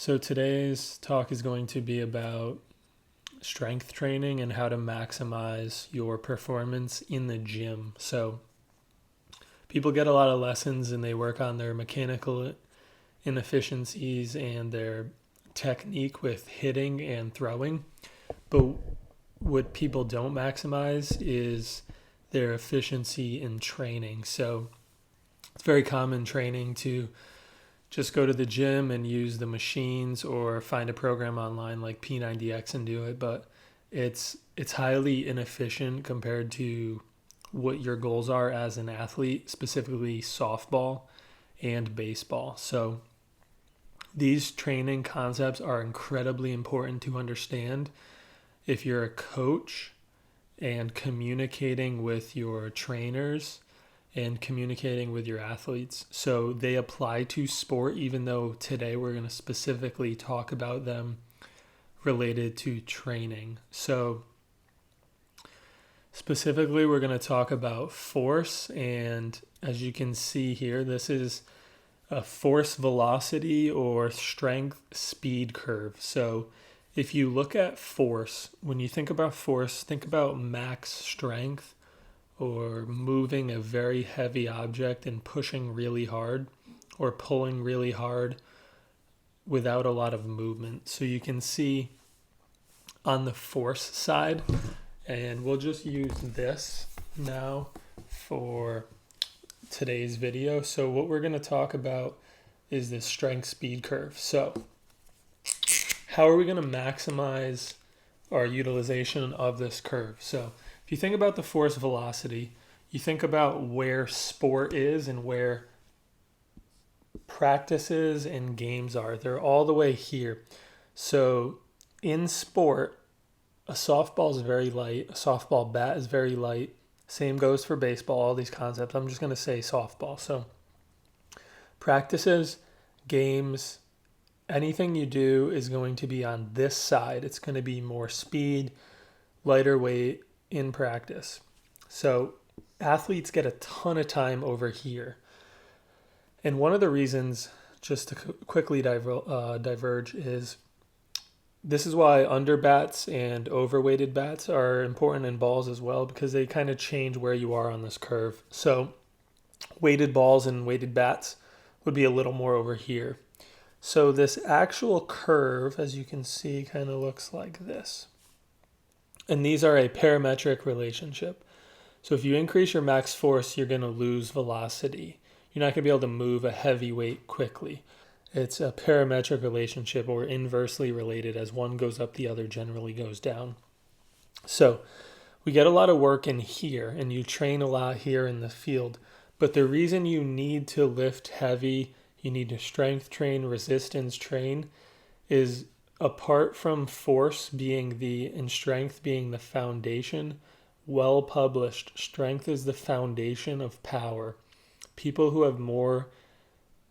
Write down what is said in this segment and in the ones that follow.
So today's talk is going to be about strength training and how to maximize your performance in the gym. So people get a lot of lessons and they work on their mechanical inefficiencies and their technique with hitting and throwing. But what people don't maximize is their efficiency in training. So it's very common training to just go to the gym and use the machines or find a program online like P90X and do it, but it's highly inefficient compared to what your goals are as an athlete, specifically softball and baseball. So these training concepts are incredibly important to understand if you're a coach and communicating with your trainers and communicating with your athletes. So they apply to sport, even though today we're going to specifically talk about them related to training. So specifically, we're going to talk about force. And as you can see here, this is a force velocity or strength speed curve. So if you look at force, when you think about force, think about max strength or moving a very heavy object and pushing really hard or pulling really hard without a lot of movement. So you can see on the force side, and we'll just use this now for today's video. So what we're going to talk about is this strength speed curve. So how are we going to maximize our utilization of this curve? So if you think about the force velocity, you think about where sport is and where practices and games are. They're all the way here. So in sport, a softball is very light. A softball bat is very light. Same goes for baseball, all these concepts. I'm just going to say softball. So practices, games, anything you do is going to be on this side. It's going to be more speed, lighter weight in practice. So athletes get a ton of time over here. And one of the reasons, just to quickly diverge, is this is why under bats and overweighted bats are important in balls as well, because they kind of change where you are on this curve. So weighted balls and weighted bats would be a little more over here. So this actual curve, as you can see, kind of looks like this. And these are a parametric relationship. So if you increase your max force, you're going to lose velocity. You're not going to be able to move a heavy weight quickly. It's a parametric relationship, or inversely related. As one goes up, the other generally goes down. So we get a lot of work in here, and you train a lot here in the field. But the reason you need to lift heavy, you need to strength train, resistance train, is apart from force being and strength being the foundation, well published, strength is the foundation of power. People who have more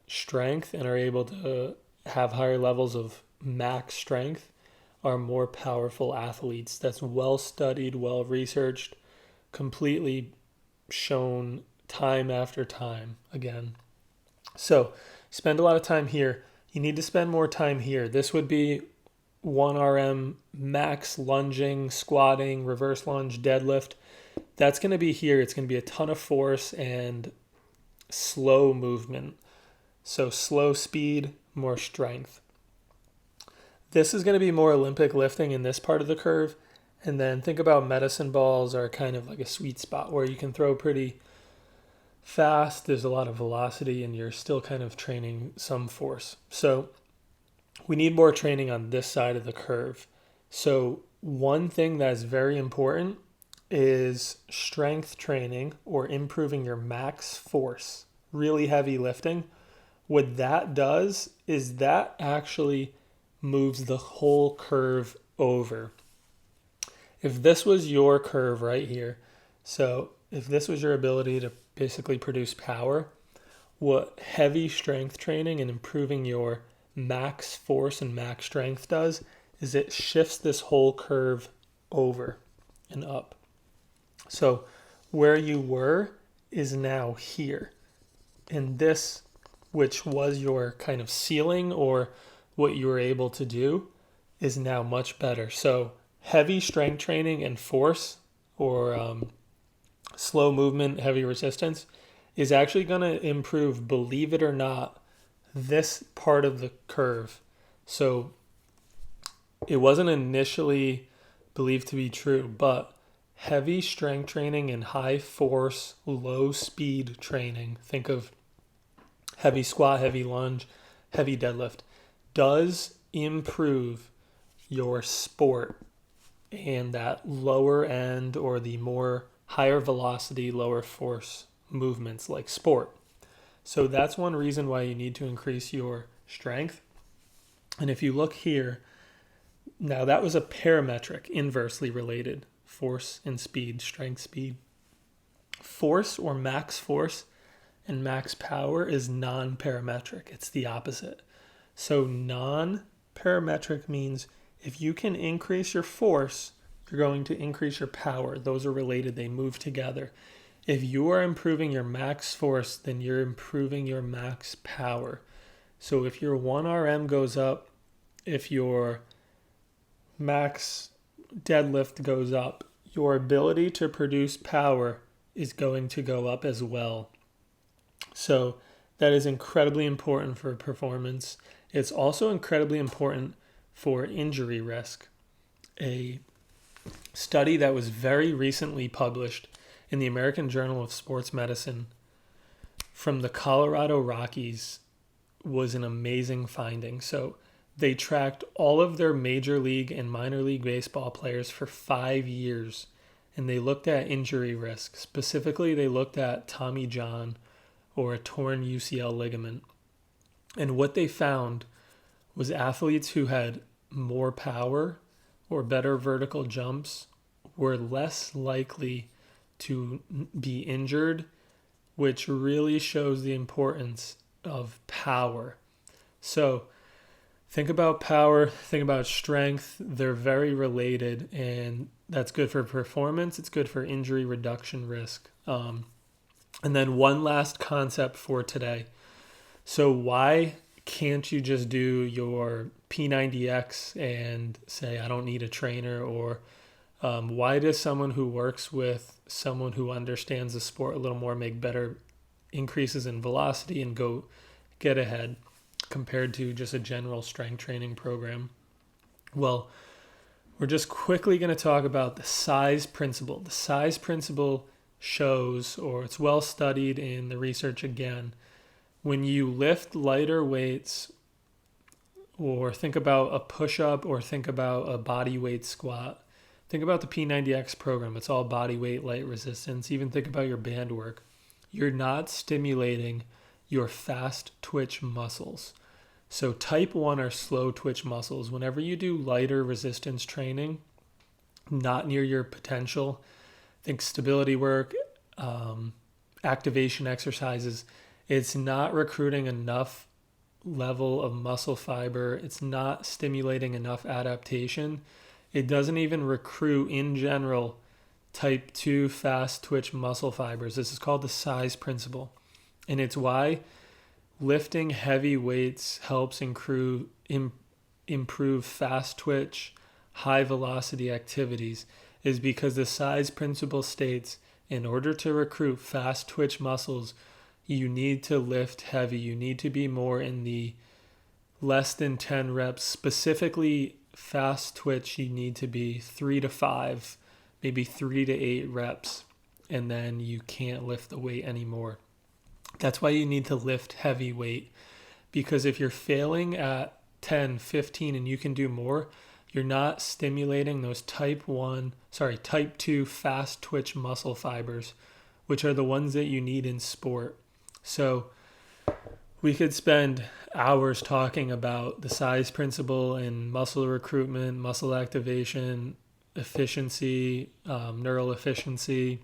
strength and are able to have higher levels of max strength are more powerful athletes. That's well studied, well researched, completely shown time after time again. So spend a lot of time here. You need to spend more time here. This would be 1 RM max lunging, squatting, reverse lunge, deadlift. That's going to be here. It's going to be a ton of force and slow movement. So slow speed, more strength. This is going to be more Olympic lifting in this part of the curve. And then think about medicine balls are kind of like a sweet spot where you can throw pretty fast. There's a lot of velocity and you're still kind of training some force. So we need more training on this side of the curve. So one thing that's very important is strength training or improving your max force, really heavy lifting. What that does is that actually moves the whole curve over. If this was your curve right here, so if this was your ability to basically produce power, what heavy strength training and improving your max force and max strength does is it shifts this whole curve over and up. So where you were is now here. And this, which was your kind of ceiling or what you were able to do is now much better. So heavy strength training and force, or slow movement, heavy resistance, is actually going to improve, believe it or not, this part of the curve. So it wasn't initially believed to be true, but heavy strength training and high force, low speed training, think of heavy squat, heavy lunge, heavy deadlift, does improve your sport and that lower end or the more higher velocity, lower force movements like sport. So that's one reason why you need to increase your strength. And if you look here, now that was a parametric, inversely related, force and speed, strength, speed. Force or max force and max power is non-parametric. It's the opposite. So non-parametric means if you can increase your force, you're going to increase your power. Those are related. They move together. If you are improving your max force, then you're improving your max power. So if your 1RM goes up, if your max deadlift goes up, your ability to produce power is going to go up as well. So that is incredibly important for performance. It's also incredibly important for injury risk. A study that was very recently published in the American Journal of Sports Medicine from the Colorado Rockies was an amazing finding. So they tracked all of their major league and minor league baseball players for 5 years, and they looked at injury risk. Specifically, they looked at Tommy John or a torn UCL ligament. And what they found was athletes who had more power or better vertical jumps were less likely to be injured, which really shows the importance of power. So think about power, think about strength. They're very related, and that's good for performance. It's good for injury reduction risk. And then one last concept for today. So why can't you just do your P90X and say, I don't need a trainer? Or why does someone who works with someone who understands the sport a little more make better increases in velocity and go get ahead compared to just a general strength training program? Well, we're just quickly going to talk about the size principle. The size principle shows, or it's well studied in the research again, when you lift lighter weights, or think about a push-up, or think about a body weight squat, think about the P90X program. It's all body weight, light resistance. Even think about your band work. You're not stimulating your fast twitch muscles. So type 1 are slow twitch muscles. Whenever you do lighter resistance training, not near your potential, think stability work, activation exercises, it's not recruiting enough level of muscle fiber. It's not stimulating enough adaptation. It doesn't even recruit, in general, type 2 fast twitch muscle fibers. This is called the size principle. And it's why lifting heavy weights helps improve fast twitch, high velocity activities, is because the size principle states in order to recruit fast twitch muscles, you need to lift heavy. You need to be more in the less than 10 reps. Specifically, fast twitch, you need to be 3 to 5, maybe 3 to 8 reps, and then you can't lift the weight anymore. That's why you need to lift heavy weight, because if you're failing at 10, 15, and you can do more, you're not stimulating those type 2 fast twitch muscle fibers, which are the ones that you need in sport. So we could spend hours talking about the size principle and muscle recruitment, muscle activation, efficiency, neural efficiency.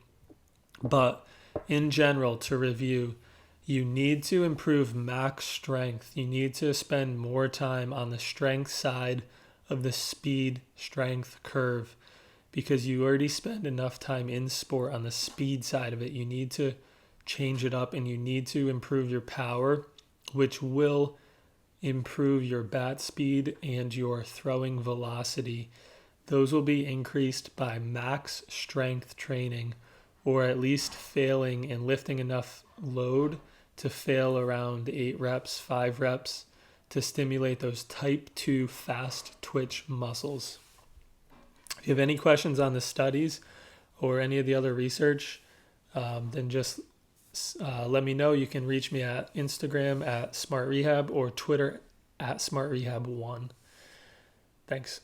But in general, to review, you need to improve max strength. You need to spend more time on the strength side of the speed strength curve, because you already spend enough time in sport on the speed side of it. You need to change it up, and you need to improve your power, which will improve your bat speed and your throwing velocity. Those will be increased by max strength training, or at least failing and lifting enough load to fail around 8 reps, 5 reps to stimulate those type 2 fast twitch muscles. If you have any questions on the studies or any of the other research, then just let me know. You can reach me at Instagram at SmartRehab or Twitter at SmartRehab1. Thanks.